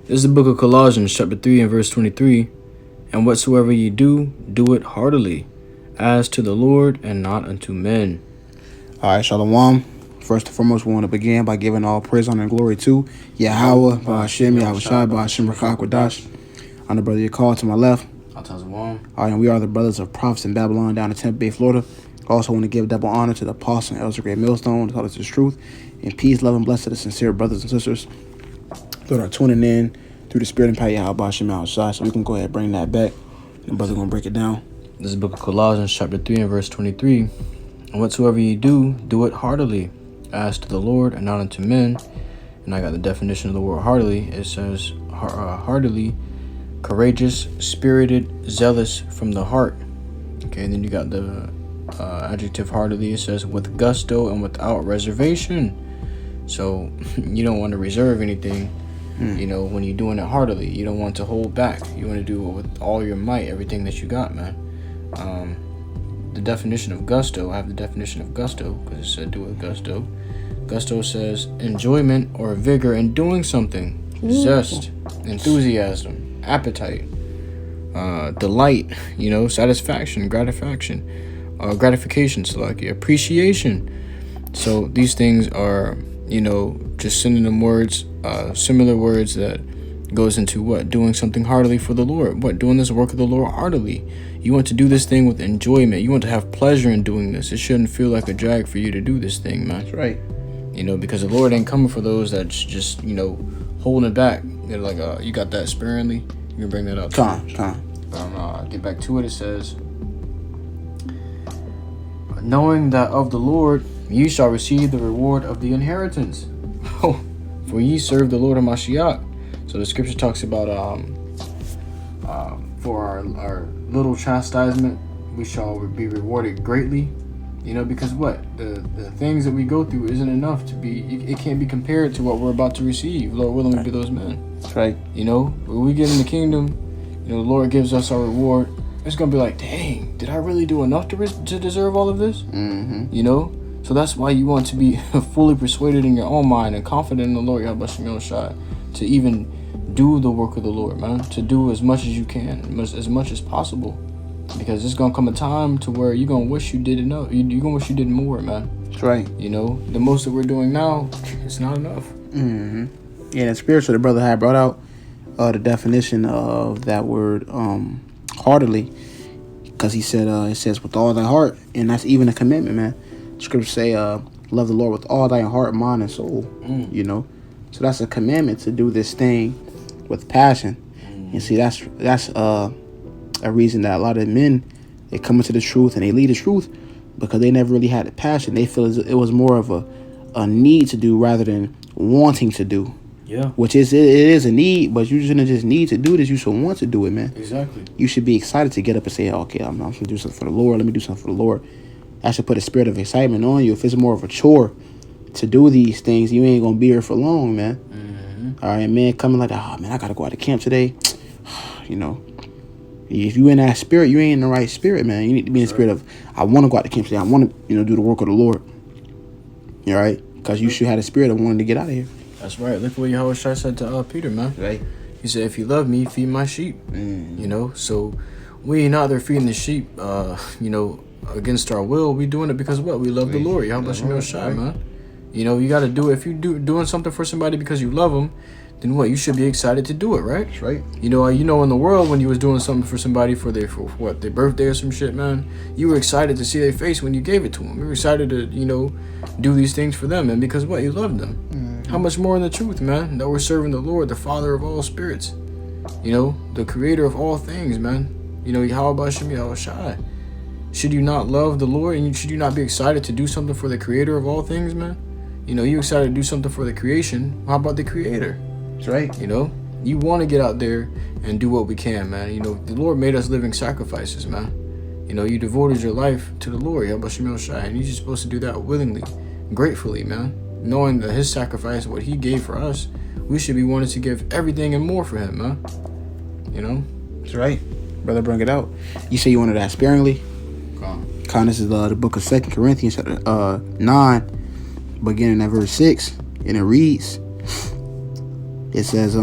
This is the book of Colossians, chapter 3 and verse 23. And whatsoever ye do, do it heartily, as to the Lord and not unto men. All right, Shalom. First and foremost, we want to begin by giving all praise, honor, and glory to YAHAWAH, BAHASHAM, YAHAWASHI, BAHASHAM, QADASH. I'm the brother you called to my left. All right, and we are the brothers of prophets in Babylon down in Tampa Bay, Florida. Also want to give double honor to the apostle and elder great MILLSTONE to tell us the truth. And peace, love, and bless to the sincere brothers and sisters that are tuning in through the spirit and power of Yahweh BAHASHAM outside. So we can go ahead and bring that back. The brother's going to break it down. This is the book of Colossians, chapter 3 and verse 23. And whatsoever ye do, do it heartily, as to the Lord and not unto men. And I got the definition of the word heartily. It says heartily, courageous, spirited, zealous from the heart. Okay, and then you got the adjective heartily. It says with gusto and without reservation. So you don't want to reserve anything, you know, when you're doing it heartily. You don't want to hold back. You want to do it with all your might, everything that you got, man. The definition of gusto, I have the definition of gusto because it said do it with gusto. Gusto says enjoyment or vigor in doing something, zest, enthusiasm, appetite, delight, you know, satisfaction, gratification, appreciation. So these things are, you know, just synonym words, similar words that goes into what? Doing something heartily for the Lord. What? Doing this work of the Lord heartily. You want to do this thing with enjoyment. You want to have pleasure in doing this. It shouldn't feel like a drag for you to do this thing, man. That's right. You know, because the Lord ain't coming for those that's just, you know, holding it back. They're like, you got that sparingly. You can bring that up. Get back to it. It says, knowing that of the Lord ye shall receive the reward of the inheritance. For ye serve the Lord of Mashiach. So the scripture talks about for our little chastisement we shall be rewarded greatly. You know, because what? The things that we go through isn't enough to be, it can't be compared to what we're about to receive. Lord willing, we be those men. That's right. You know, when we get in the kingdom, you know, the Lord gives us our reward. It's going to be like, dang, did I really do enough to deserve all of this? Mm-hmm. You know? So that's why you want to be fully persuaded in your own mind and confident in the Lord, YAHAWASHI, to even do the work of the Lord, man. To do as much as you can, as much as possible. Because there's going to come a time to where you're going to wish you did enough. You're going to wish you did more, man. That's right. You know, the most that we're doing now, it's not enough. Mm-hmm. Yeah, and spiritual, the brother had brought out the definition of that word heartily. Because he said, it says with all thy heart. And that's even a commitment, man. Scriptures say, love the Lord with all thy heart, mind, and soul. You know? So that's a commandment to do this thing with passion. And see, that's a reason that a lot of men, they come into the truth and they lead the truth because they never really had the passion. They feel as it was more of a need to do rather than wanting to do. Yeah. Which it is a need, but you shouldn't just need to do this. You should want to do it, man. Exactly. You should be excited to get up and say, okay, I'm going to do something for the Lord. Let me do something for the Lord. That should put a spirit of excitement on you. If it's more of a chore to do these things, you ain't going to be here for long, man. Mm-hmm. All right, man, coming like, oh, man, I got to go out to camp today. You know. If you in that spirit, you ain't in the right spirit, man. You need to be in the spirit of, I want to go out to camp today. I want to, you know, do the work of the Lord. All right? Because you should have the spirit of wanting to get out of here. That's right. Look what YAHAWASHI said to Peter, man. Right. He said, if you love me, feed my sheep. You know, so we ain't out there feeding the sheep, you know, against our will. We doing it because what? We love the Lord. YAHAWASHI, man. You know, you got to do it. If you doing something for somebody because you love them, then what? You should be excited to do it, right? That's right. You know, in the world, when you was doing something for somebody for their birthday or some shit, man, you were excited to see their face when you gave it to them. You were excited to, you know, do these things for them, and because what? You loved them. Mm-hmm. How much more in the truth, man, that we're serving the Lord, the Father of all spirits. You know, the Creator of all things, man. You know, YAHAWASHI. Should you not love the Lord, and should you not be excited to do something for the Creator of all things, man? You know, you excited to do something for the creation. How about the Creator? That's right. You know, you want to get out there and do what we can, man. You know, the Lord made us living sacrifices, man. You know, you devoted your life to the Lord, YAHAWASHI, and you're just supposed to do that willingly, gratefully, man. Knowing that his sacrifice, what he gave for us, we should be wanting to give everything and more for him, man. You know? That's right. Brother, bring it out. You say you wanted that sparingly? This is the book of 2 Corinthians, chapter 9, beginning at verse 6, and it reads, it says,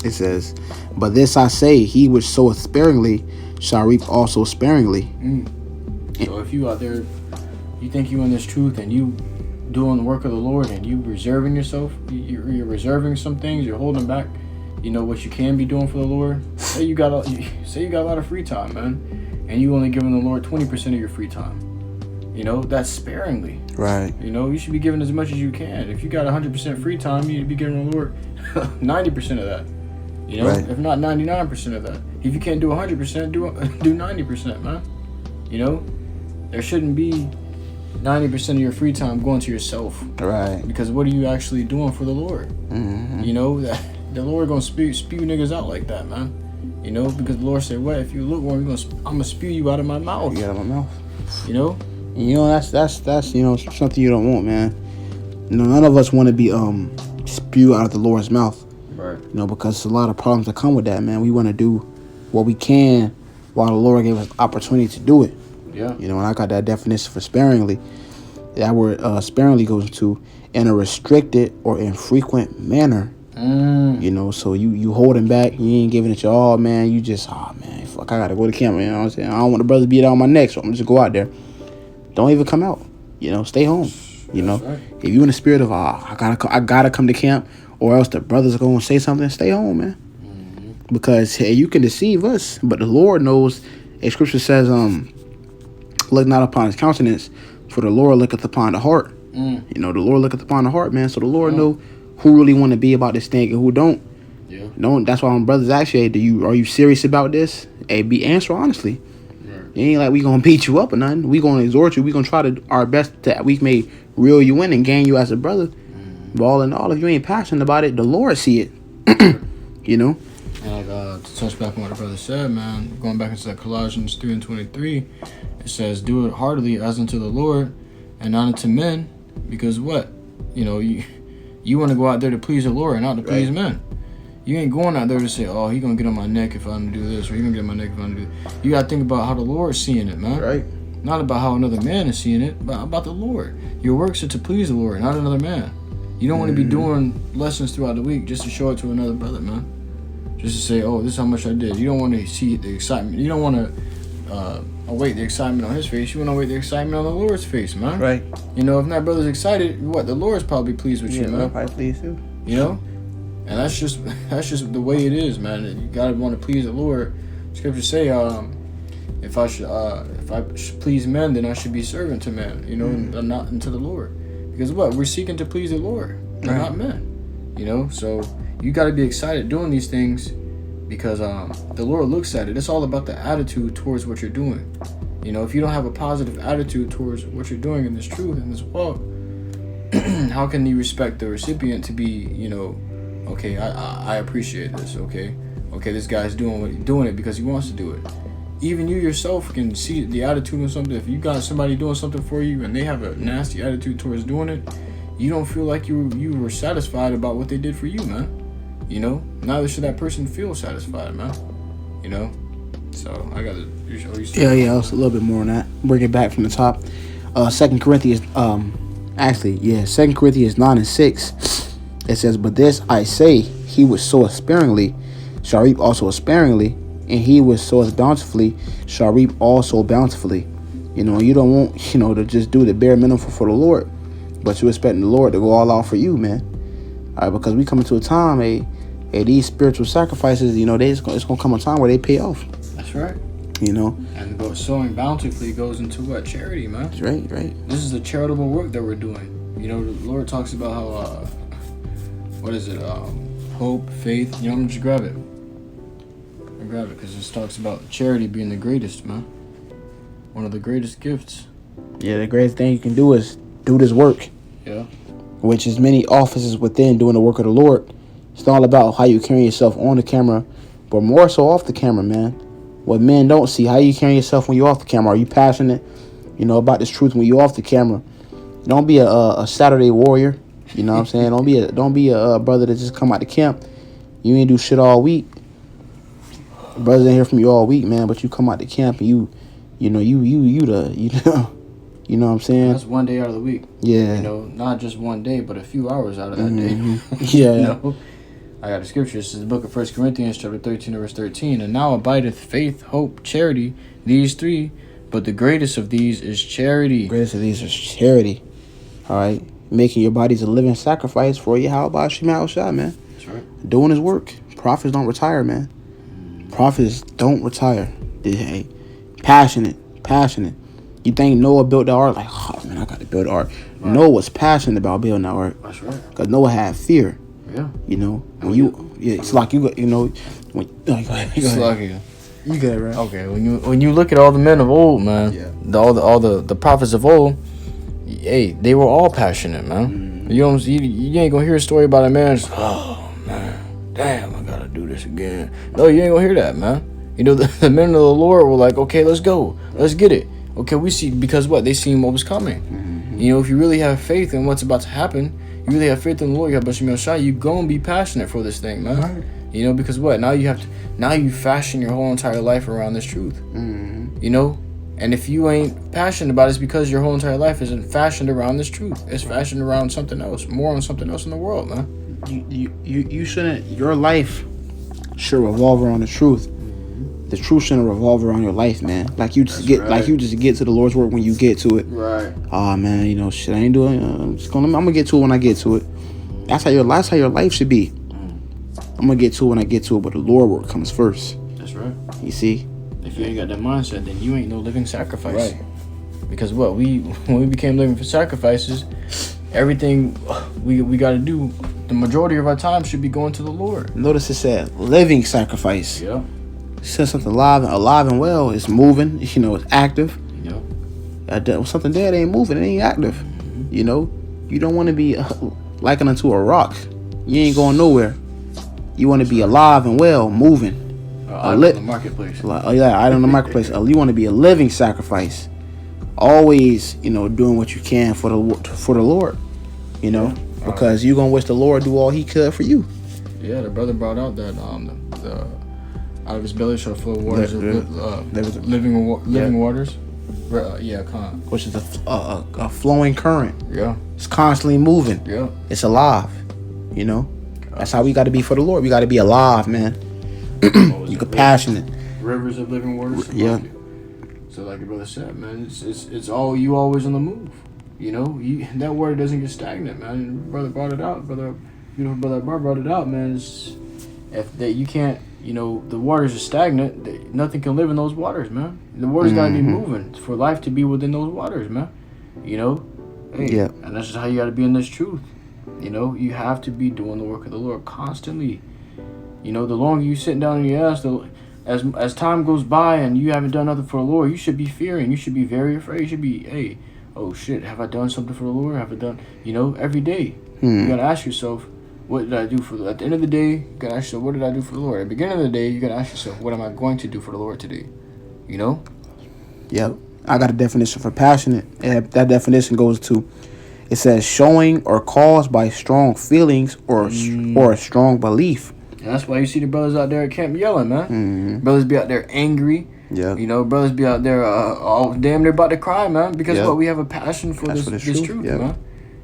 It says, but this I say, he which soweth sparingly shall reap also sparingly. So if you out there, you think you in this truth and you doing the work of the Lord and you reserving yourself, you're reserving some things, you're holding back, you know, what you can be doing for the Lord. Say you got a lot of free time, man, and you only giving the Lord 20% of your free time. You know, that's sparingly. Right. You know, you should be giving as much as you can. If you got 100% free time, you need to be giving the Lord 90% of that. You know, Right. if not 99% of that. If you can't do 100%, do 90%, man. You know, there shouldn't be 90% of your free time going to yourself. Right. Because what are you actually doing for the Lord? You know, that the Lord gonna spew niggas out like that, man. You know, because the Lord said, "What if you look one, I'm gonna spew you out of my mouth." You out of my mouth. You know. You know, that's you know, something you don't want, man. You know, none of us want to be spewed out of the Lord's mouth. Right. You know, because there's a lot of problems that come with that, man. We want to do what we can while the Lord gave us opportunity to do it. Yeah. You know, and I got that definition for sparingly. That word sparingly goes to in a restricted or infrequent manner. You know, so you holding back, you ain't giving it your all, man. You just, oh man, fuck, I gotta go to camp, man. You know what I'm saying? I don't want the brothers to beat on my neck, so I'm just go out there. Don't even come out. You know, stay home. You know, right. If you in the spirit of, I gotta come to camp, or else the brothers are gonna say something, stay home, man. Because hey, you can deceive us, but the Lord knows. A scripture says, look not upon his countenance, for the Lord looketh upon the heart. You know, the Lord looketh upon the heart, man. So the Lord know who really want to be about this thing and who don't. Yeah. Don't. That's why my brothers ask you, hey, are you serious about this? Hey, answer honestly. Right. It ain't like we gonna beat you up or nothing. We gonna exhort you. We gonna try to do our best that we may reel you in and gain you as a brother. But all in all, if you ain't passionate about it, the Lord see it. You know. And like to touch back on what the brother said, man, going back into that Colossians 3:23, it says, "Do it heartily as unto the Lord, and not unto men, because what, you know, you want to go out there to please the Lord and not to please men. You ain't going out there to say, oh, he gonna get on my neck if I don't do this, or he gonna get on my neck if I don't do this. You gotta think about how the Lord's seeing it, man. Right. Not about how another man is seeing it, but about the Lord. Your works are to please the Lord, not another man. You don't want to be doing lessons throughout the week just to show it to another brother, man. Just to say, oh, this is how much I did. You don't want to see the excitement. You don't want to await the excitement on his face. You want to await the excitement on the Lord's face, man. Right. You know, if that brother's excited, what, the Lord's probably pleased with you, man. Probably pleased too. You know, and that's just the way it is, man. You gotta want to please the Lord. Scriptures say, if I should please men, then I should be servant to men. You know, and not unto the Lord. Because what, we're seeking to please the Lord, and not men. You know, so you got to be excited doing these things because the Lord looks at it. It's all about the attitude towards what you're doing. You know, if you don't have a positive attitude towards what you're doing in this truth, in this walk, how can you respect the recipient to be, you know, okay, I appreciate this, okay, this guy's doing it because he wants to do it. Even you yourself can see the attitude of something. If you got somebody doing something for you and they have a nasty attitude towards doing it, you don't feel like you were satisfied about what they did for you, man. You know, neither should that person feel satisfied, man. You know, so I gotta. Yeah. It's a little bit more on that. Bring it back from the top. 2 Corinthians, 2 Corinthians 9:6. It says, "But this I say, he which soweth sparingly shall reap also sparingly, and he which soweth bountifully shall reap also bountifully." You know, you don't want, you know, to just do the bare minimum for the Lord, but you're expecting the Lord to go all out for you, man. All right, because we come into a time, these spiritual sacrifices, you know, it's gonna come a time where they pay off. That's right. You know, and sowing bountifully goes into what? Charity, man. That's right. This is the charitable work that we're doing. You know, the Lord talks about how what is it? Hope, faith. You know, I'm just grab it. I grab it because this talks about charity being the greatest, man. One of the greatest gifts. Yeah, the greatest thing you can do is do this work. Yeah. Which is many offices within doing the work of the Lord. It's all about how you carry yourself on the camera, but more so off the camera, man. What men don't see, how you carry yourself when you're off the camera. Are you passionate, you know, about this truth when you're off the camera? Don't be a Saturday warrior. You know what I'm saying? Don't be a brother that just come out to camp. You ain't do shit all week. Brothers ain't hear from you all week, man. But you come out to camp and you know what I'm saying? That's one day out of the week. Yeah. You know, not just one day, but a few hours out of that day. Yeah. You know? I got a scripture. This is the book of 1 Corinthians chapter 13 verse 13. And now abideth faith, hope, charity, these three, but the greatest of these is charity. The greatest of these is charity. All right, making your bodies a living sacrifice for YAHAWASHI, man. That's right. Doing his work. Prophets don't retire, man. Prophets don't retire. Hey, passionate. You think Noah built the ark? Like, oh man, I got to build the ark. Right. Noah was passionate about building that ark. That's right. Because Noah had fear. Yeah. You know, when it's like you got, you know, when it's like you got it, right. Okay, when you look at all the men of old, man, all the prophets of old, hey, they were all passionate, man. You know, you ain't gonna hear a story about a man. Oh man, damn, I gotta do this again. No, you ain't gonna hear that, man. You know, the men of the Lord were like, okay, let's go, let's get it. Okay, we see, because what? They seen what was coming. You know, if you really have faith in what's about to happen, you really have faith in the Lord, you're gonna be passionate for this thing, man. Right. You know, because what? Now you fashion your whole entire life around this truth. You know, and if you ain't passionate about it, it's because your whole entire life isn't fashioned around this truth. It's fashioned around something else, more on something else in the world, man. You shouldn't. Your life should revolve around the truth. The truth shouldn't revolve around your life, man. Like you just get to the Lord's work when you get to it. Right. Oh man, you know, shit, I ain't doing. I'm gonna get to it when I get to it. That's how your life should be. I'm gonna get to it when I get to it, but the Lord work comes first. That's right. You see. If you ain't got that mindset, then you ain't no living sacrifice. Right. Because when we became living for sacrifices, everything we got to do, the majority of our time should be going to the Lord. Notice it said living sacrifice. Yeah. It says something alive and well. It's moving. You know, it's active. Yeah. Something dead ain't moving. It ain't active. You know, you don't want to be likened unto a rock. You ain't going nowhere. You want to be alive and well, moving. Item in the marketplace. Item in the marketplace. You want to be a living sacrifice. Always, you know, doing what you can for the Lord. You know, because you're gonna wish the Lord do all He could for you. Yeah, the brother brought out that the out of his belly shall flow waters of living waters. Which is a flowing current. Yeah, it's constantly moving. Yeah, it's alive. You know, that's how we got to be for the Lord. We got to be alive, man. You compassionate. Rivers of living waters. Yeah. So like your brother said, man, it's all you always on the move. You know, that water doesn't get stagnant, man. And brother brought it out, brother Bar brought it out, man. You can't, you know, the waters are stagnant. Nothing can live in those waters, man. The water's gotta be moving for life to be within those waters, man. You know, and that's just how you gotta be in this truth. You know, you have to be doing the work of the Lord constantly. You know, the longer you sitting down on your ass, as time goes by and you haven't done nothing for the Lord, you should be fearing. You should be very afraid. You should be, hey, oh shit, have I done something for the Lord? Have I done, you know, every day. You gotta ask yourself, what did I do for the Lord? At the end of the day, you gotta ask yourself, what did I do for the Lord? At the beginning of the day, you gotta ask yourself, what am I going to do for the Lord today? You know? Yep. I got a definition for passionate. And that definition goes to, it says showing or caused by strong feelings or a strong belief. And that's why you see the brothers out there at camp yelling, man. Brothers be out there angry. Yeah. You know, brothers be out there all damn near about to cry, man. Because we have a passion for this truth, man.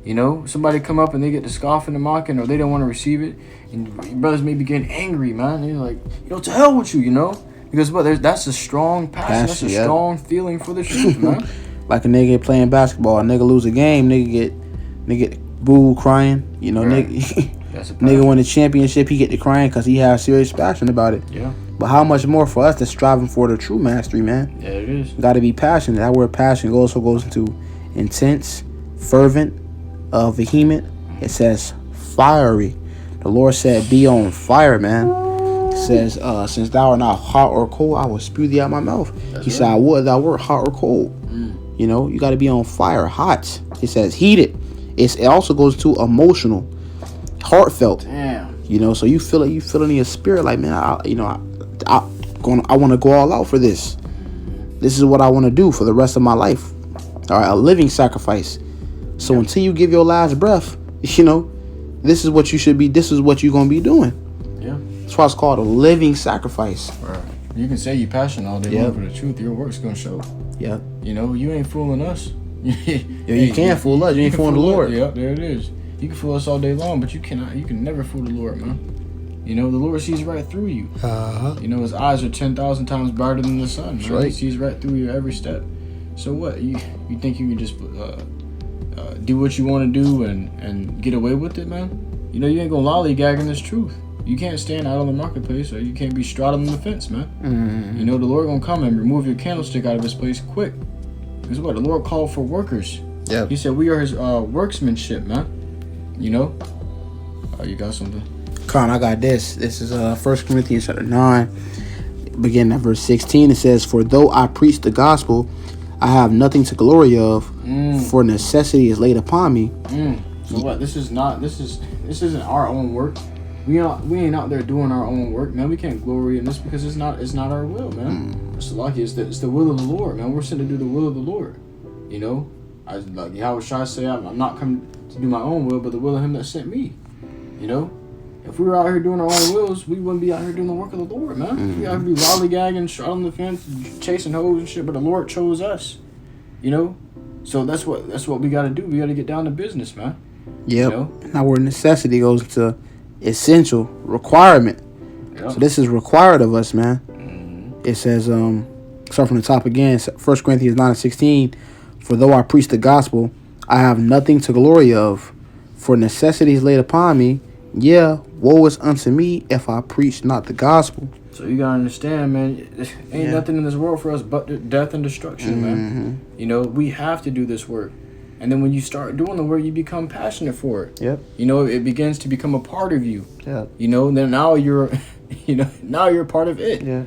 You know, somebody come up and they get to scoffing and mocking, or they don't want to receive it, and brothers may be getting angry, man. They're like, you know, to hell with you, you know, because that's a strong passion, that's a strong feeling for the truth, man. Like a nigga playing basketball, a nigga lose a game, nigga get boo crying, you know, nigga win the championship, he get to crying because he has serious passion about it. Yeah. But how much more for us that's striving for the true mastery, man? Yeah, it is. Got to be passionate. That word passion also goes into intense, fervent, vehement. It says fiery. The Lord said, be on fire, man. It says, since thou art not hot or cold, I will spew thee out my mouth. He said, I would thou wert hot or cold. You know, you got to be on fire, hot. It says heated. It also goes to emotional, heartfelt. Damn. You know, so you feel it. You feel it in your spirit, like, man, I want to go all out for this. This is what I want to do for the rest of my life. All right, a living sacrifice. So until you give your last breath, you know, this is what you should be. This is what you're gonna be doing. Yeah. That's why it's called a living sacrifice. Right. You can say you're passionate all day long for the truth. Your work's gonna show. Yeah. You know, you ain't fooling us. You can't fool us. You ain't fooling the Lord. Yeah, there it is. You can fool us all day long, but you can never fool the Lord, man. You know, the Lord sees right through you. You know, his eyes are 10,000 times brighter than the sun. Right? He sees right through your every step. So what? You think you can just do what you want to do and get away with it, man? You know, you ain't gonna lollygag in this truth. You can't stand out on the marketplace, or you can't be straddling the fence, man. You know, the Lord gonna come and remove your candlestick out of his place quick. Because what? The Lord called for workers. Yeah. He said we are his workmanship, man. You know? You got something? Con, I got this. This is 1 Corinthians chapter 9, beginning at verse 16. It says, "For though I preach the gospel, I have nothing to glory of, for necessity is laid upon me." So what? This isn't our own work. We ain't out there doing our own work, man. We can't glory in this because it's not our will, man. It's lucky. It's the will of the Lord, man. We're sent to do the will of the Lord. You know, like YAHAWASHI say, I'm not coming to do my own will, but the will of Him that sent me. You know, if we were out here doing our own wills, we wouldn't be out here doing the work of the Lord, man. We out here be lollygagging, straddling the fence, chasing hoes and shit. But the Lord chose us. You know, so that's what we got to do. We got to get down to business, man. Yep. You know? Now where necessity goes to essential requirement. Yep. So this is required of us, man. It says, start from the top again. 1 Corinthians 9:16. "For though I preach the gospel, I have nothing to glory of, for necessity is laid upon me. Yeah, woe is unto me if I preach not the gospel." So you gotta understand, man, ain't nothing in this world for us but death and destruction, man. You know, we have to do this work. And then when you start doing the work, you become passionate for it. Yep. You know, it begins to become a part of you. Yeah. You know, then now you're, now you're a part of it. Yeah.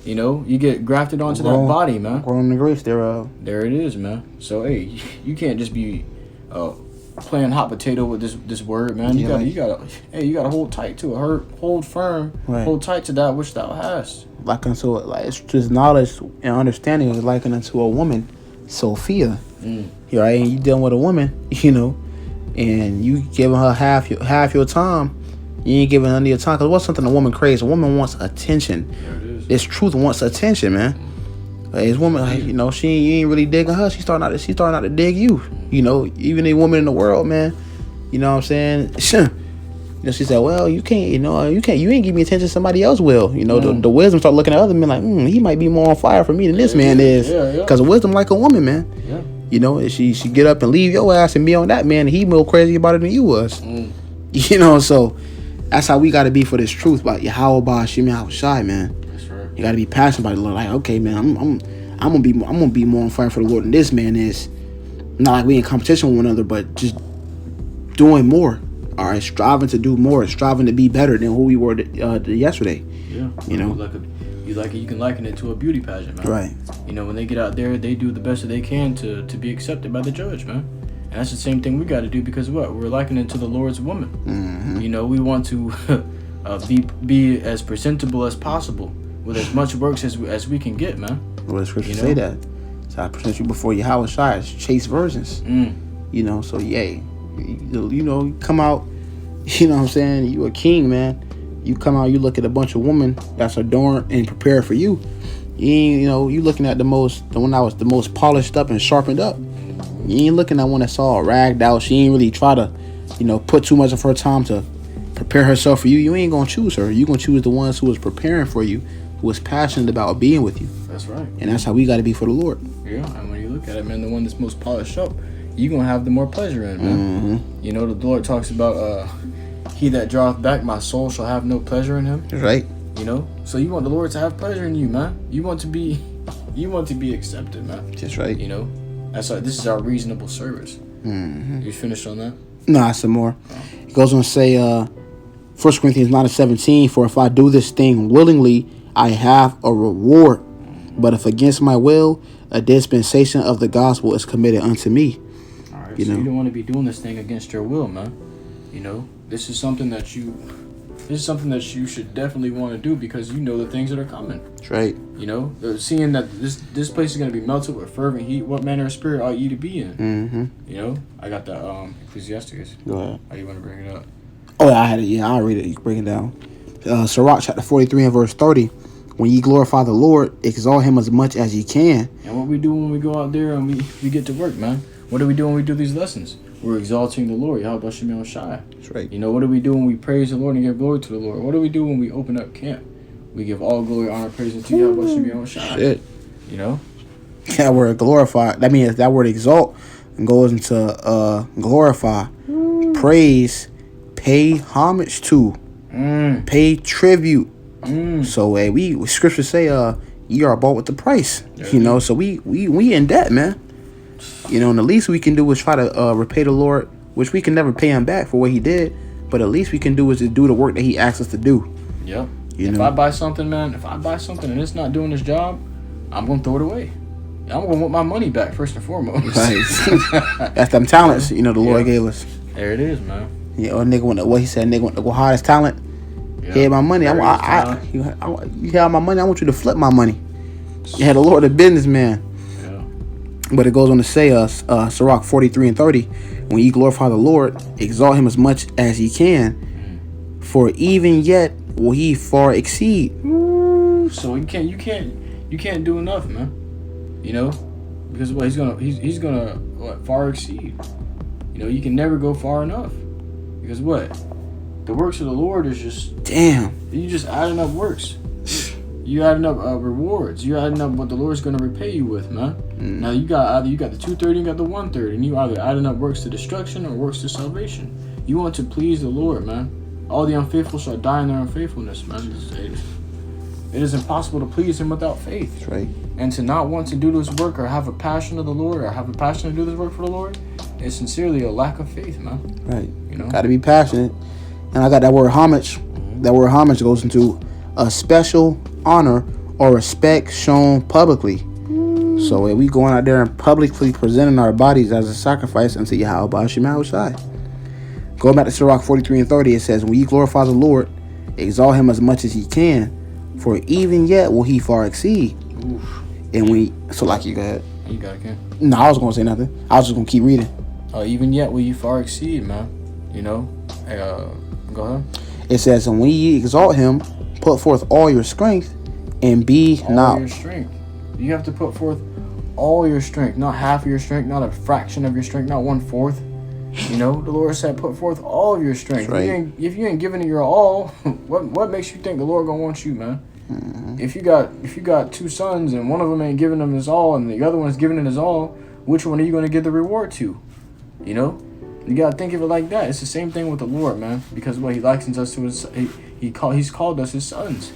You know, you get grafted onto that body, man. Growing the grace thereof. There it is, man. So hey, you can't just be playing hot potato with this word, man. You gotta hold tight to it. Hold firm. Right. Hold tight to that which thou hast. Like unto it's just knowledge and understanding is likened unto a woman, Sophia. Right, and you dealing with a woman, you know, and you giving her half your time. You ain't giving her any of your time. Cause what's something a woman craves? A woman wants attention. There it is. This truth wants attention, man. This woman, you know, you ain't really digging her. She's starting out to dig you. You know, even a woman in the world, man. You know what I'm saying? You know, she said, "Well, you ain't give me attention. Somebody else will." You know, the wisdom start looking at other men like, he might be more on fire for me than this man is. Because wisdom like a woman, man. Yeah. You know, she get up and leave your ass and be on that man, and he more crazy about it than you was. You know, so that's how we got to be for this truth about Yahawah, BAHASHAM, YAHAWASHI, man. That's right. You got to be passionate about the Lord. Like, okay, man, I'm gonna be more on fire for the Lord than this man is. Not like we in competition with one another, but just doing more. All right, striving to do more, striving to be better than who we were yesterday. Yeah, you know. You can liken it to a beauty pageant, man. Right. You know, when they get out there, they do the best that they can to be accepted by the judge, man. And that's the same thing we got to do because what? We're likening it to the Lord's woman. You know, we want to be as presentable as possible with as much works as we can get, man. Well, the scriptures say that. So I present you before YAHAWASHI as chaste virgins. You know, so yay. You know, come out, you know what I'm saying? You a king, man. You come out, you look at a bunch of women that's adorned and prepared for you. You know, you looking at the one that was the most polished up and sharpened up. You ain't looking at one that's all ragged out. She ain't really try to, you know, put too much of her time to prepare herself for you. You ain't gonna choose her. You gonna choose the ones who was preparing for you, who was passionate about being with you. That's right. And that's how we got to be for the Lord. Yeah, and when you look at it, man, the one that's most polished up, you gonna have the more pleasure in, man. You know, the Lord talks about he that draweth back my soul shall have no pleasure in him. Right. You know, so you want the Lord to have pleasure in you, man. You want to be accepted, man. That's right. You know, this is our reasonable service. You finished on that? Nah, some more. It goes on to say, 1 Corinthians 9:17, "For if I do this thing willingly, I have a reward. But if against my will, a dispensation of the gospel is committed unto me." All right, you don't want to be doing this thing against your will, man. You know, this is something that you should definitely want to do because you know the things that are coming. That's right. You know, seeing that this place is going to be melted with fervent heat, what manner of spirit ought you to be in? You know, I got that Ecclesiastes. Go ahead. How you want to bring it up? Oh, yeah, I had it. Yeah, I'll read it. You can bring it down. Sirach chapter 43 and verse 30. "When ye glorify the Lord, exalt him as much as ye can." And what we do when we go out there and we get to work, man? What do we do when we do these lessons? We're exalting the Lord. YAHAWASHI. That's right. You know, what do we do when we praise the Lord and give glory to the Lord? What do we do when we open up camp? We give all glory, honor, praise to YAHAWASHI. Shit. You know? That word glorify, that means that word exalt goes into glorify, praise, pay homage to, pay tribute. So we scriptures say ye are bought with the price. You know, so we in debt, man. You know, and the least we can do is try to repay the Lord, which we can never pay him back for what he did, but the least we can do is to do the work that he asked us to do. Yep. If I buy something, man, and it's not doing its job, I'm gonna throw it away. I'm gonna want my money back first and foremost. Right. That's them talents, you know, the Lord gave us. There it is, man. Yeah, or nigga want what he said, nigga want to go hardest talent. Yep. He had my money. You have my money. I want you to flip my money. You had the Lord a businessman. Yeah. But it goes on to say Sirach 43:30, when ye glorify the Lord, exalt him as much as ye can, for even yet will he far exceed. So you can't do enough, man. You know, because what he's gonna far exceed. You know, you can never go far enough, because what the works of the Lord is just you just adding up works. You adding up rewards. You adding up what the Lord's gonna repay you with, man. Now you got the 230, you got the 130, and you either adding up works to destruction or works to salvation. You want to please the Lord, man. All the unfaithful shall die in their unfaithfulness, man. It is impossible to please him without faith. That's right. And to not want to do this work or have a passion of the Lord or have a passion to do this work for the Lord is sincerely a lack of faith, man. Right. You know? Got to be passionate. And I got that word homage. That word homage goes into a special honor or respect shown publicly. So if we going out there and publicly presenting our bodies as a sacrifice unto YAHAWASHI. Going back to Sirach 43:30, it says, when ye glorify the Lord, exalt him as much as ye can, for even yet will he far exceed. Oof. And you go ahead. You got it, Ken. No, I was gonna say nothing. I was just gonna keep reading. Even yet will you far exceed, man. You know? Go ahead. It says, and when ye exalt him, put forth all your strength, and be all your strength. You have to put forth all your strength, not half of your strength, not a fraction of your strength, not 1/4. You know, the Lord said, put forth all of your strength. Right. If you ain't giving it your all, what makes you think the Lord gonna want you, man? If you got two sons and one of them ain't giving them his all and the other one's giving it his all, which one are you going to give the reward to? You know, you got to think of it like that. It's the same thing with the Lord, man, because what he likens us to is he's called us his sons.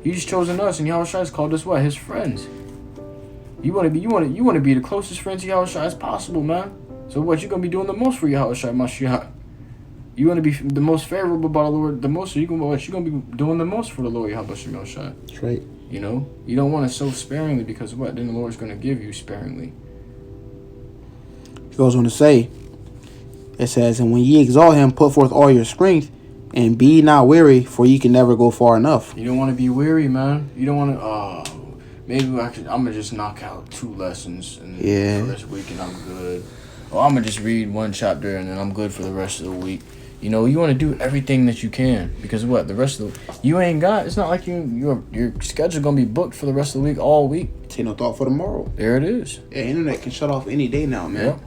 He's chosen us, and Yahawashi has called us what? His friends. You want to be the closest friends to Yahawashi as possible, man. So what you going to be doing the most for Yahawashi Mashiach? You want to be the most favorable by the Lord, the most, so you're going to be doing the most for the Lord, Yahawashi Mashiach. That's right. You know, you don't want to sow sparingly, because what? Then the Lord's going to give you sparingly. It goes on to say, it says, and when ye exalt him, put forth all your strength, and be not weary, for ye can never go far enough. You don't want to be weary, man. You don't want to, maybe I'm going to just knock out 2 lessons and for this week and I'm good. Or I'm going to just read 1 chapter and then I'm good for the rest of the week. You know, you want to do everything that you can, because what? The rest of you ain't got, it's not like your schedule going to be booked for the rest of the week, all week. Take no thought for tomorrow. There it is. Yeah, internet can shut off any day now, man. Yep.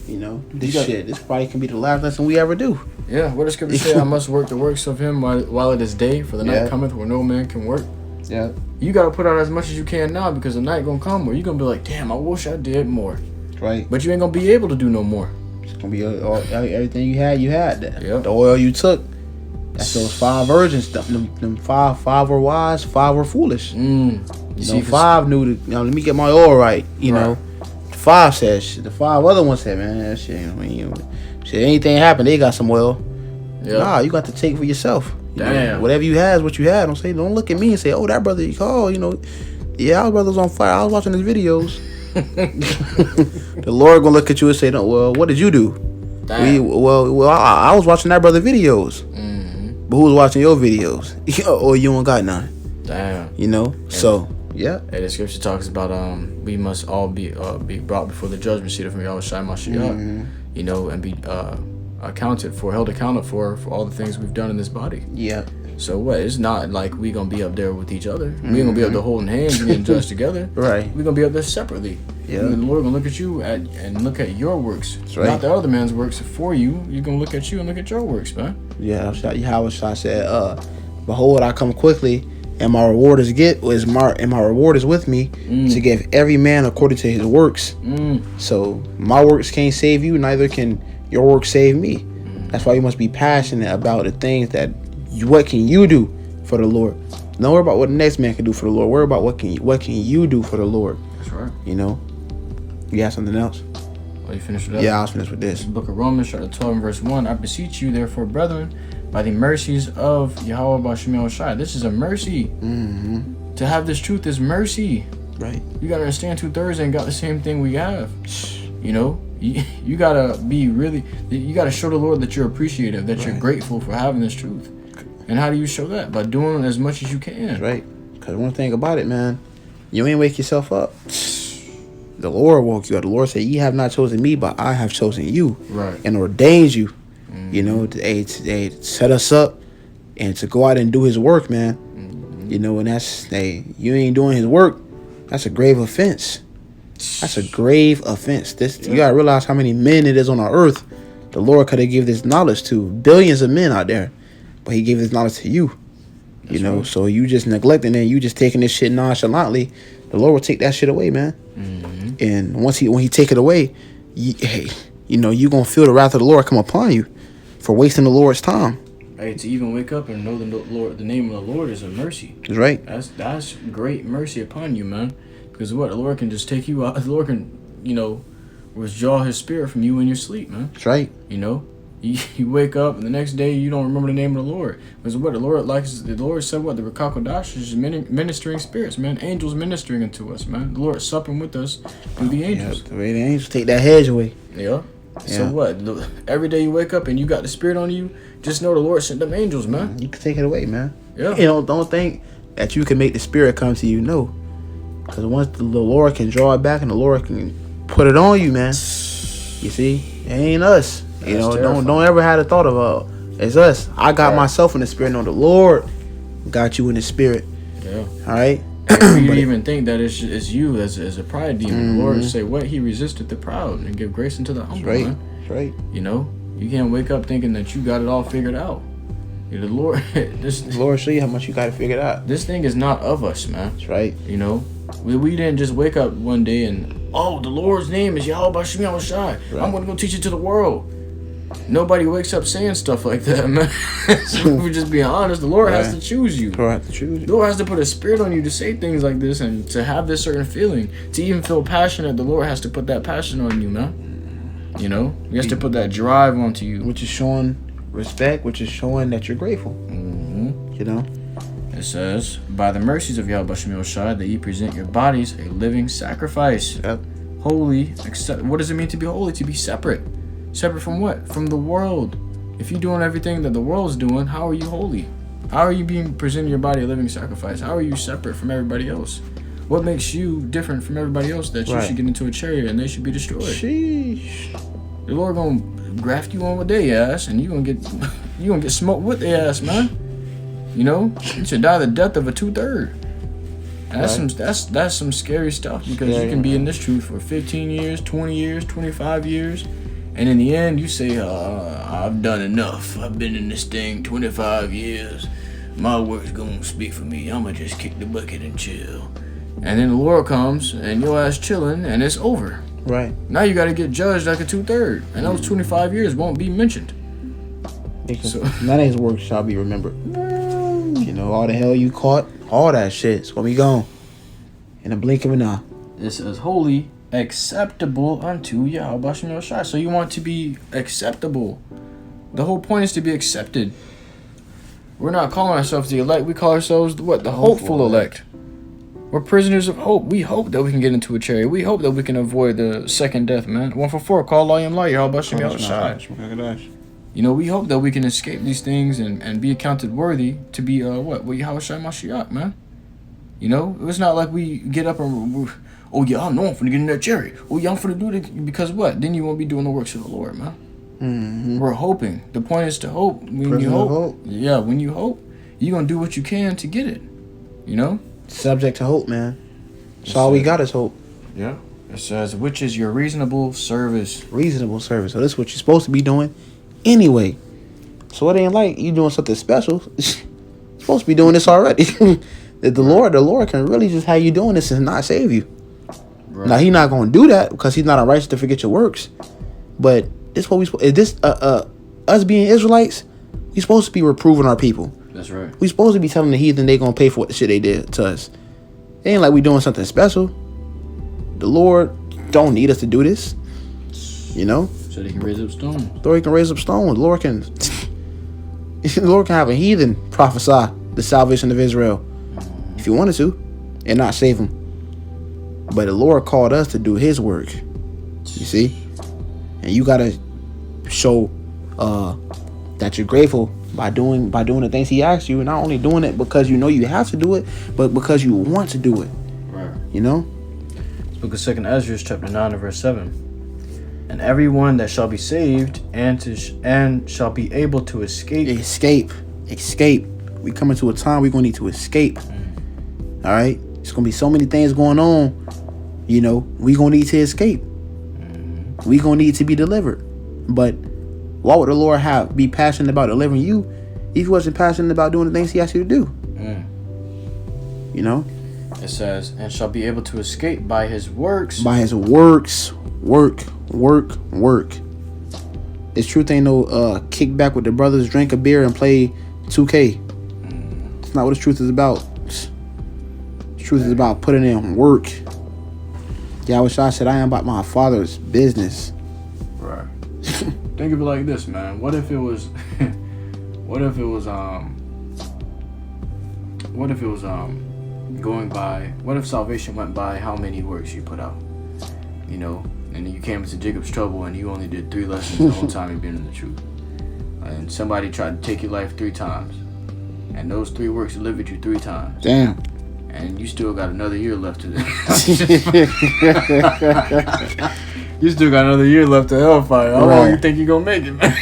You know, this probably can be the last lesson we ever do. Yeah, what does Scripture say? I must work the works of him while it is day, for the night cometh where no man can work. Yeah. You got to put out as much as you can now, because the night going to come where you're going to be like, damn, I wish I did more. Right. But you ain't going to be able to do no more. It's going to be everything you had. Yep. The oil you took. That's those 5 virgins. Them five were wise, 5 were foolish. You know, 5 knew to, let me get my oil right. You know. 5 says, the 5 other ones said, man, that shit, shit, anything happen, they got some oil. Yep. Nah, you got to take for yourself. Damn. Whatever you had is what you had. Don't look at me and say, oh, that brother you called, yeah, our brother's on fire. I was watching his videos. The Lord gonna look at you and say, no, well, what did you do? I was watching that brother videos. But who was watching your videos? Or you don't got none. Damn. So yeah. Hey, the scripture talks about we must all be brought before the judgment seat of Yahawashi Mashiach, and be held accountable for all the things we've done in this body. Yeah. So what? It's not like we gonna be up there with each other. We ain't gonna be up there holding hands and getting judged together. Right. We gonna be up there separately. Yeah. And the Lord gonna look at you and look at your works. That's right. Not the other man's works for you. You're gonna look at you and look at your works, man. Yeah, Yahawah said, "Behold, I come quickly, and my reward is with me to give every man according to his works." So my works can't save you, neither can your works save me. That's why you must be passionate about the things what can you do for the Lord. Don't worry about what the next man can do for the Lord. Worry about what can you do for the Lord. That's right. You know. You got something else? Oh, you finished with that? Yeah, I was finished with this. Book of Romans, chapter 12, and verse 1. I beseech you, therefore, brethren, by the mercies of Yahawah BAHASHAM. This is a mercy. To have this truth is mercy. Right. You gotta understand 2/3 ain't got the same thing we have. You know, you gotta you gotta show the Lord that you're appreciative, that you're grateful for having this truth. And how do you show that? By doing as much as you can. That's right. Because one thing about it, man, you ain't wake yourself up. The Lord woke you up. The Lord said, "Ye have not chosen me, but I have chosen you, and ordained you." You know, to set us up and to go out and do His work, man. You know, and you ain't doing His work. That's a grave offense. That's a grave offense. You gotta realize how many men it is on our earth. The Lord could have given this knowledge to billions of men out there, but He gave this knowledge to you. You know, so you just neglecting it. You just taking this shit nonchalantly. The Lord will take that shit away, man. And when He take it away, you know, you gonna feel the wrath of the Lord come upon you for wasting the Lord's time. Hey, to even wake up and know the name of the Lord is a mercy. That's right. That's great mercy upon you, man. Because what, the Lord can just take you out. The Lord can, you know, withdraw His spirit from you in your sleep, man. That's right. You know, you wake up and the next day you don't remember the name of the Lord. Because what the Lord said, what the QADASH is ministering spirits, man. Angels ministering unto us, man. The Lord supping with us through the angels. Yeah, the way the angels take that hedge away. Yeah. So what? Every day you wake up and you got the spirit on you, just know the Lord sent them angels, man. You can take it away, man. Yeah. You know, don't think that you can make the spirit come to you. No. Because once the Lord can draw it back and the Lord can put it on you, man. You see? It ain't us. You know, don't ever have the thought of it's us. I got myself in the spirit. No, the Lord got you in the spirit. Yeah. All right? You even think that it's you as a pride demon. The Lord say, what? He resisted the proud and give grace unto the humble, man. That's right. You know? You can't wake up thinking that you got it all figured out. The Lord, the Lord show you how much you got to figure it out. This thing is not of us, man. That's right. You know? We didn't just wake up one day and, the Lord's name is Yahawah BAHASHAM. I'm going to go teach it to the world. Nobody wakes up saying stuff like that, man. So if we're just being honest, the Lord has to choose you. The Lord has to choose you. The Lord has to put a spirit on you to say things like this and to have this certain feeling. To even feel passionate, the Lord has to put that passion on you, man. You know? He has to put that drive onto you. Which is showing respect, which is showing that you're grateful. You know? It says, by the mercies of Yahawah BAHASHAM, that ye present your bodies a living sacrifice. Yep. Holy. What does it mean to be holy? To be separate. Separate from what? From the world. If you're doing everything that the world's doing, how are you holy? How are you presenting your body a living sacrifice? How are you separate from everybody else? What makes you different from everybody else that you should get into a chariot and they should be destroyed? Sheesh. The Lord gonna graft you on with their ass and you gonna get smoked with their ass, man. You know? You should die the death of a 2/3. And that's some scary stuff because you can be in this truth for 15 years, 20 years, 25 years. And in the end, you say, I've done enough. I've been in this thing 25 years. My work's going to speak for me. I'm going to just kick the bucket and chill. And then the Lord comes, and your ass chilling, and it's over. Right. Now you got to get judged like a 2/3. And those 25 years won't be mentioned. So, none of His work shall be remembered. You know, all the hell you caught, all that shit's going to be gone. In a blink of an eye. This is holy, acceptable unto Yahawah BAHASHAM. So you want to be acceptable. The whole point is to be accepted. We're not calling ourselves the elect. We call ourselves the hopeful elect. We're prisoners of hope. We hope that we can get into a chariot. We hope that we can avoid the second death, man. 144, call HALALYAM, Yahawah BAHASHAM. You know, we hope that we can escape these things and be accounted worthy to be YAHAWASHI Mashiach, man. You know, it's not like we get up and I know I'm finna get in that chariot. I'm finna do it because what? Then you won't be doing the works of the Lord, man. We're hoping. The point is to hope. When you hope, when you hope, you're gonna do what you can to get it. You know? Subject to hope, man. That's all we got is hope. Yeah. It says, which is your reasonable service. Reasonable service. So this is what you're supposed to be doing anyway. So it ain't like you doing something special. You're supposed to be doing this already. The Lord can really just have you doing this and not save you. Right. Now He's not gonna do that because He's not unrighteous to forget your works. But this what we us being Israelites, we supposed to be reproving our people. That's right. We supposed to be telling the heathen they gonna pay for what the shit they did to us. It ain't like we doing something special. The Lord don't need us to do this. You know? So they can raise up stones. The Lord can raise up stones. The Lord can have a heathen prophesy the salvation of Israel if He wanted to and not save them. But the Lord called us to do His work. You see? And you gotta show that you're grateful by doing the things He asked you, and not only doing it because you know you have to do it, but because you want to do it. Right. You know? Book of 2 Ezra, chapter 9 and verse 7. And everyone that shall be saved and shall be able to escape. Escape. We coming to a time we're gonna need to escape. All right? There's gonna be so many things going on. You know, we gonna need to escape. We gonna need to be delivered. But why would the Lord be passionate about delivering you if He wasn't passionate about doing the things He asked you to do? You know? It says, and shall be able to escape by His works. By His works. Work. This truth ain't no kick back with the brothers, drink a beer, and play 2K. It's not what this truth is about. The truth is about putting in work. YAHAWASHI said, I am about my Father's business. Right. Think of it like this, man. What if it was going by, what if salvation went by how many works you put out? You know, and you came into Jacob's trouble and you only did 3 lessons the whole time you've been in the truth. And somebody tried to take your life 3 times. And those 3 works delivered you 3 times. Damn. And you still got another year left to You still got another year left to hellfire. How long you think you gonna make it, man?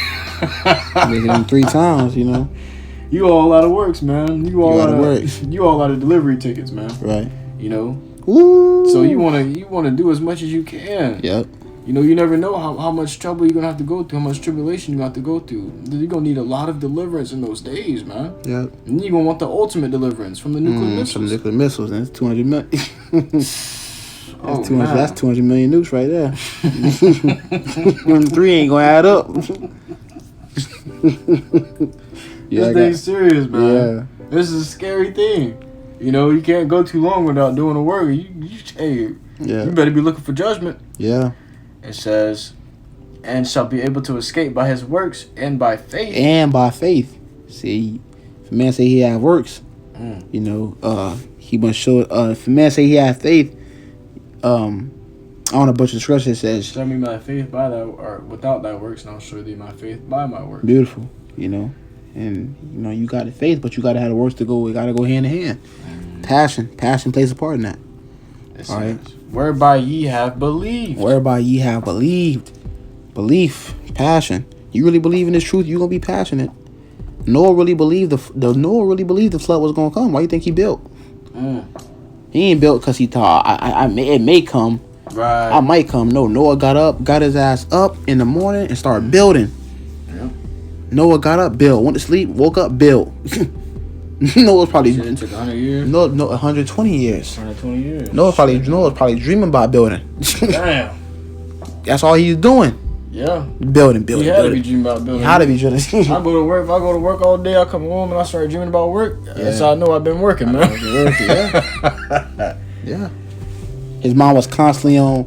Making them 3 times, you know. You all out of works, man. You all out of delivery tickets, man. Right. You know. Woo. So you wanna do as much as you can. Yep. You know, you never know how much trouble you're gonna have to go through, how much tribulation you're gonna have to go through. You're gonna need a lot of deliverance in those days, man. Yep. And you're gonna want the ultimate deliverance from the nuclear missiles. From the nuclear missiles, and it's 200 million. That's 200 million nukes right there. 3 ain't gonna add up. This thing's serious, man. Yeah. This is a scary thing. You know, you can't go too long without doing the work. You better be looking for judgment. Yeah. It says, and shall be able to escape by His works and by faith. And by faith. See, if a man say he have works, you know, he must show it. If a man say he have faith, on a bunch of scripture it says, show me my faith by thy, or without thy works, and I'll show thee my faith by my works. Beautiful, you know. And, you know, you got the faith, but you got to have the works to go. It got to go hand in hand. Passion plays a part in that. All right. Whereby ye have believed. Whereby ye have believed. Belief, passion. You really believe in this truth, you're going to be passionate. Noah really believed the flood was going to come. Why do you think he built? He ain't built because he thought, it may come. Right. I might come. No, Noah got his ass up in the morning and started building. Yeah. Noah got up, built. Went to sleep, woke up, built. Noah's probably... It took 100 years? No, 120 years. 120 years. Noah's probably dreaming about building. Damn. That's all he's doing. Yeah. Building. He had to be dreaming about building. He had to be dreaming. If I go to work all day, I come home and I start dreaming about work. Yeah. That's how I know I've been working, man. Yeah. His mom was constantly on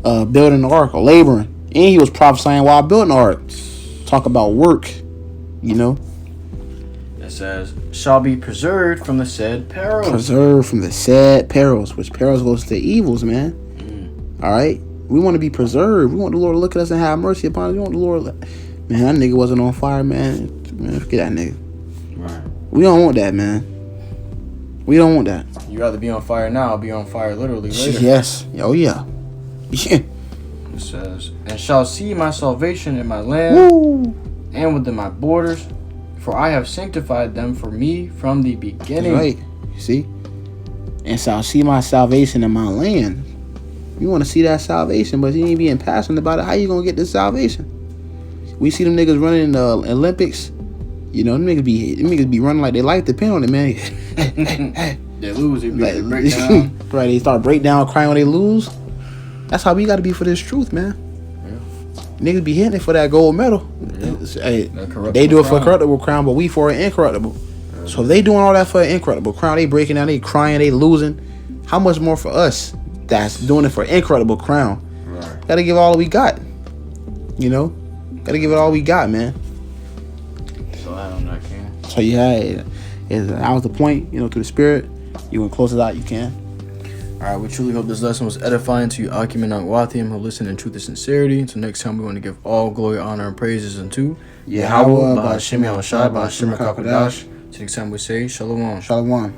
building the ark or laboring. And he was prophesying while building the ark. Talk about work, you know. It says, shall be preserved from the said perils. Preserved from the said perils, which perils goes to the evils, man. All right? We want to be preserved. We want the Lord to look at us and have mercy upon us. We want the Lord... Man, that nigga wasn't on fire, man. Man, forget that nigga. Right. We don't want that, man. We don't want that. You rather be on fire now or be on fire literally later. Yes. Oh, yeah. Yeah. It says, and shall see my salvation in my land. Woo. And within my borders, for I have sanctified them for me from the beginning. Right. You see? And shall see my salvation in my land. We want to see that salvation, but you ain't being passionate about it. How you gonna get this salvation? We see them niggas running in the Olympics. You know, them niggas be running like their life depend on it, man. They lose, they break down. Right, they start break down, crying when they lose. That's how we got to be for this truth, man. Yeah. Niggas be hitting it for that gold medal. Yeah. Hey, they do it for a corruptible crown, but we for an incorruptible. Yeah. So if they doing all that for an incorruptible crown, they breaking down, they crying, they losing. How much more for us that's doing it for an incorruptible crown? Right. Gotta give all we got. You know, gotta give it all we got, man. So I don't know, King. So yeah, that was the point. You know, through the Spirit. You want to close it out, you can. Alright, we truly hope this lesson was edifying to you, Akim and Wathim, who listen in truth and sincerity. Until next time, we want to give all glory, honor, and praises unto YAHAWAH, BAHASHAM, YAHAWASHI, BAHASHAM, QADASH. Till next time, we say Shalom. Shalom.